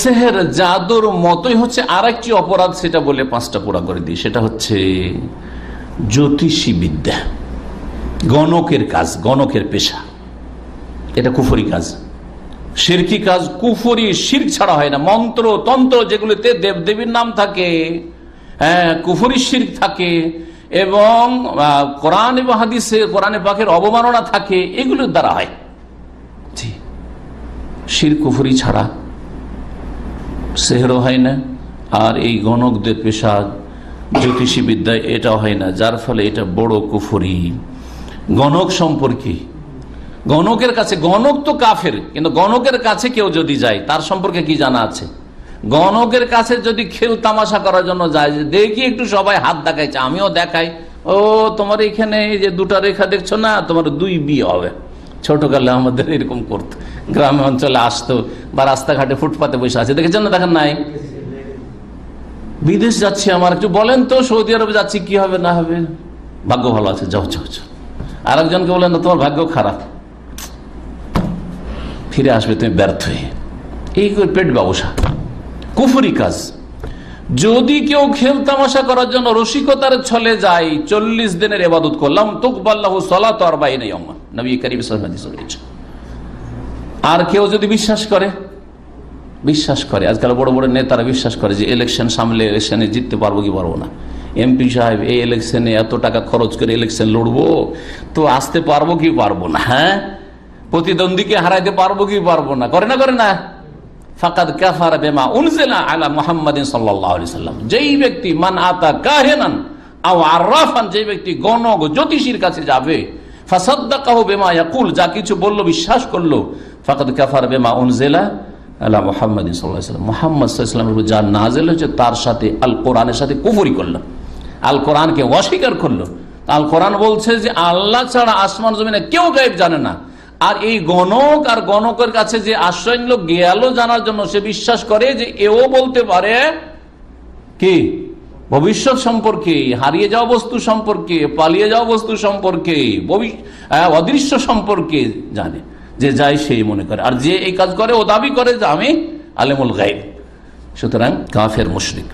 সেহের জাদুর মতোই হচ্ছে আর একটি অপরাধ, সেটা বলে 5টা পুরা করে দিই। সেটা হচ্ছে জ্যোতিষী বিদ্যা, গণকের কাজ, গণকের পেশা। এটা কুফরি কাজ, শিরকি কাজ। কুফরি শিরক ছাড়া হয় না। মন্ত্র তন্ত্র যেগুলিতে দেবদেবীর নাম থাকে, হ্যাঁ, কুফরি শিরক থাকে, এবং কোরআন এবং হাদিসে কোরআনে পাকের অবমাননা থাকে, এগুলোর দ্বারা হয়। জি, শিরক কুফরি ছাড়া সেহরও হয় না, আর এই গণকদের পেশা জ্যোতিষী বিদ্যা এটা হয় না, যার ফলে এটা বড় কুফরি। গণক সম্পর্কে, গণকের কাছে, গণক তো কাফের, কিন্তু গণকের কাছে কেউ যদি যায়, তার সম্পর্কে কি জানা আছে? গণকের কাছে যদি খেল তামাশা করার জন্য যায়, দেখি একটু সবাই হাত দেখাইছে, আমিও দেখাই, ও তোমার এখানে এই যে 2টা রেখা দেখছো না, তোমার 2 বিয়ে হবে। ছোটকালে আমাদের এরকম করতো, গ্রামে অঞ্চলে আসতো, বা রাস্তাঘাটে ফুটপাতে বসে আছে, দেখেছেন না? দেখেন নাই? বিদেশ যাচ্ছি, আমার একটু বলেন তো, সৌদি আরবে যাচ্ছি, কি হবে না হবে? ভাগ্য ভালো আছে, যাও যাও যাও। আর একজনকে বলেন না, তোমার ভাগ্য খারাপ, ফিরে আসবে তুমি ব্যর্থ হয়ে। এই পেট ব্যবসা, কুফরি কাজ। যদি কেউ খেল তামাশা করার জন্য রসিকতার ছলে যায়, 40 দিনের ইবাদত করলাম, তুকবাল্লাহু সালাতু 40 ইয়াওমান, নবী করিম সাল্লাল্লাহু আলাইহি ওয়াসাল্লাম বলেছেন। আর কেউ যদি বিশ্বাস করে, আজকাল বড় বড় নেতারা বিশ্বাস করে যে ইলেকশন সামলে ইলেকশনে জিততে পারবো কি পারবো না, এমপি সাহেব এই ইলেকশনে এত টাকা খরচ করে ইলেকশন লড়বো, তো আসতে পারবো কি পারবো না, হ্যাঁ, প্রতিদ্বন্দ্বীকে হারাইতে পারবো কি পারবো না, করে না। ফাকাদ কাফারা বিমা উনজিলা আলা মুহাম্মাদিন সাল্লাল্লাহু আলাইহি সাল্লাম। যেই ব্যক্তি মান আতা কাহিনান আও আররাফান, যেই ব্যক্তি গণক জ্যোতিষীর কাছে যাবে, ফাসাদ্দাকাহু বিমা ইয়াকুল, যা কিছু বললো বিশ্বাস করলো, ফাকাদ কাফারা বিমা উনজিলা আলা মুহাম্মাদিন সাল্লাল্লাহু আলাইহি সাল্লাম, মুহাম্মদ সাল্লাল্লাহু আলাইহি সাল্লামের উপর যা নাযিল হয়েছে তার সাথে, আল কোরআনের সাথে কুফরি করলো, আল কোরআনকে অস্বীকার করলো। আল কোরআন বলছে যে আল্লাহ ছাড়া আসমান জমিনে কেউ গায়েব জানে না। আর এই গণক আর গণকের কাছে যে আশ্রয় নিল গেল জানার জন্য, সে বিশ্বাস করে যে এও বলতে পারে কি ভবিষ্যৎ সম্পর্কে, হারিয়ে যাওয়া বস্তু সম্পর্কে, পালিয়ে যাওয়া বস্তু সম্পর্কে, অদৃশ্য সম্পর্কে জানে। যে যায় সেই মনে করে, আর যে এই কাজ করে ও দাবি করে যে আমি আলেমুল গায়ব। সুতরাং কাফের মুশরিক।